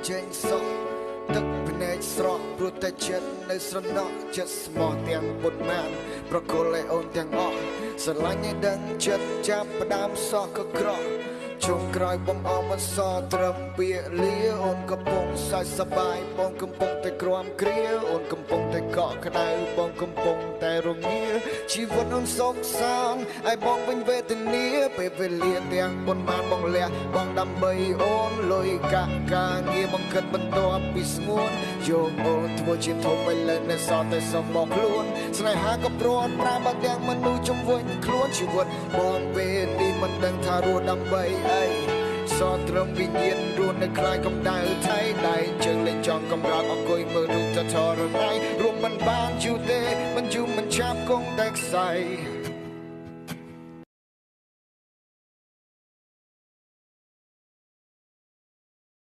ចេញសក់ទឹកភ្នែកស្រក់ព្រោះតែចិត្តនៅស្រណោះចិត្តស្មោះទាំងពុតម៉ានប្រគល់ឲ្យអូនទាំងអស់ស្រឡាញ់ឲ្យដឹងចិត្តចាប់ផ្ដើមសោះក៏ក្រក់ជុំក្រោយបំអមមិនសត្រឹមពាក្យលាអូនកំពុងសើចសប្បាយបងកំពុងតែក្រាំគ្រាអូនកំពុងតែកក់ក្ដៅបងកំពុងតែរងាជីវិតអូនសោកសៅឲ្យបងវិញវេទនាពេលវេលាទាំងប៉ុន្មានបងលះបងដើម្បីអូនលុយកាក់ការងារបងគិតបន្ទាប់ពីស្ងួនយកអូនធ្វើជាធំឲ្យលើនៅសល់តែសំមកខ្លួនស្នេហាក៏ព្រាត់ប្រាបើទាំងមនុស្សជំវិញខ្លួនជីវិតបងពេលនេះមិនដឹងថារស់ដើម្បីសត្រឹមវិញ្ញាណរស់នៅខ្លាយកំដៅថៃដៃជើងលេងចង់កំរើកអង្គុយមើលរូបទៅធរណៃរួមមិនបានយូរទេមិនយូរមិនចាប់គង់តែខ្សែ